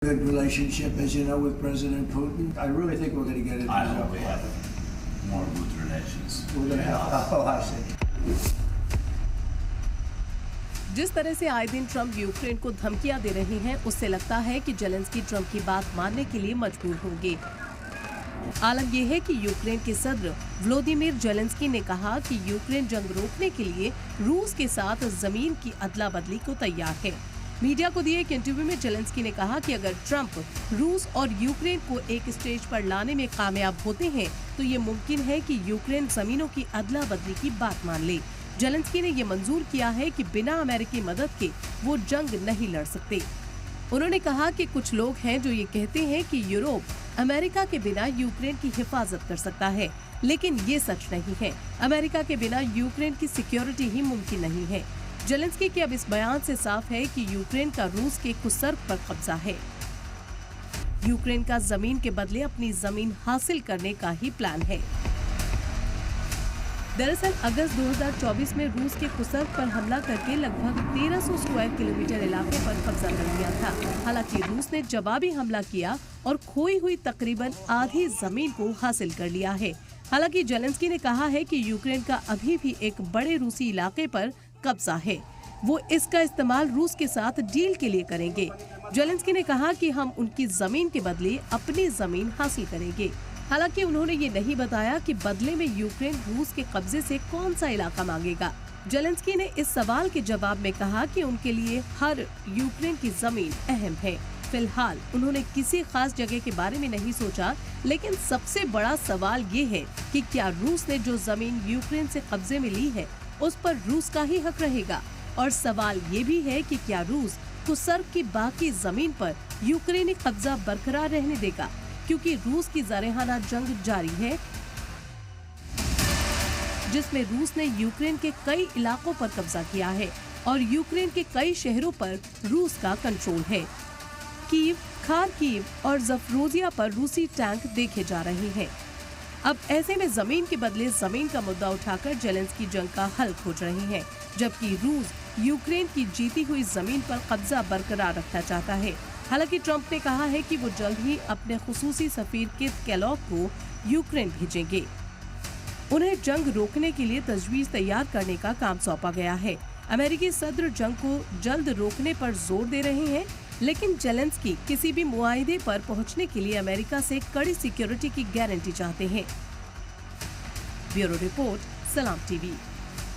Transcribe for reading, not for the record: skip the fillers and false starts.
Good relationship, as you know, with President Putin. I really think we're going to get it. I hope we have more good relations. We're going to have. Oh, I see. जिस तरह से आए दिन Trump Ukraine को धमकियां दे रहे हैं, उससे लगता है कि जेलेंस्की ट्रंप की बात मानने के लिए मजबूर होंगे। आलम यह है कि यूक्रेन के सदर व्लादिमीर जेलेंस्की ने कहा कि यूक्रेन जंग रोकने के लिए रूस के साथ जमीन की अदला बदली को तैयार है। मीडिया को दिए एक इंटरव्यू में जेलेंस्की ने कहा कि अगर ट्रंप रूस और यूक्रेन को एक स्टेज पर लाने में कामयाब होते हैं तो ये मुमकिन है कि यूक्रेन जमीनों की अदला बदली की बात मान ले। जेलेंस्की ने ये मंजूर किया है कि बिना अमेरिकी मदद के वो जंग नहीं लड़ सकते। उन्होंने कहा कि कुछ लोग हैं जो ये कहते हैं कि यूरोप अमेरिका के बिना यूक्रेन की हिफाजत कर सकता है, लेकिन ये सच नहीं है। अमेरिका के बिना यूक्रेन की सिक्योरिटी ही मुमकिन नहीं है। जेलेंस्की के अब इस बयान से साफ है कि यूक्रेन का रूस के कुसर्ग पर कब्जा है। यूक्रेन का जमीन के बदले अपनी जमीन हासिल करने का ही प्लान है। दरअसल अगस्त 2024 में रूस के कुसर्ग पर हमला करके लगभग 1300 स्क्वायर किलोमीटर इलाके पर कब्जा कर लिया था। हालांकि रूस ने जवाबी हमला किया और खोई हुई तकरीबन आधी जमीन को हासिल कर लिया है। हालांकि जेलेंस्की ने कहा है कि यूक्रेन का अभी भी एक बड़े रूसी इलाके पर कब्जा है। वो इसका इस्तेमाल रूस के साथ डील के लिए करेंगे। जेलेंस्की ने कहा कि हम उनकी जमीन के बदले अपनी जमीन हासिल करेंगे। हालांकि उन्होंने ये नहीं बताया कि बदले में यूक्रेन रूस के कब्जे से कौन सा इलाका मांगेगा। जेलेंस्की ने इस सवाल के जवाब में कहा कि उनके लिए हर यूक्रेन की जमीन अहम है। फिलहाल उन्होंने किसी खास जगह के बारे में नहीं सोचा, लेकिन सबसे बड़ा सवाल ये है कि क्या रूस ने जो जमीन यूक्रेन से कब्जे में ली है उस पर रूस का ही हक रहेगा। और सवाल ये भी है कि क्या रूस कुसर्ग की बाकी जमीन पर यूक्रेनी कब्जा बरकरार रहने देगा, क्योंकि रूस की जारहाना जंग जारी है जिसमें रूस ने यूक्रेन के कई इलाकों पर कब्जा किया है और यूक्रेन के कई शहरों पर रूस का कंट्रोल है। कीव, खार्किव और ज़फरोजिया पर रूसी टैंक देखे जा रहे हैं। अब ऐसे में जमीन के बदले जमीन का मुद्दा उठाकर जेलेंस्की जंग का हल खोज रहे हैं, जबकि रूस यूक्रेन की जीती हुई जमीन पर कब्जा बरकरार रखना चाहता है। हालांकि ट्रंप ने कहा है कि वो जल्द ही अपने खुसूसी सफीर किथ केलॉग को यूक्रेन भेजेंगे। उन्हें जंग रोकने के लिए तजवीज तैयार करने का काम सौंपा गया है। अमेरिकी सदर जंग को जल्द रोकने पर जोर दे रहे हैं, लेकिन जेलेंस्की किसी भी मुआहिदे पर पहुंचने के लिए अमेरिका से कड़ी सिक्योरिटी की गारंटी चाहते हैं। ब्यूरो रिपोर्ट, सलाम टीवी।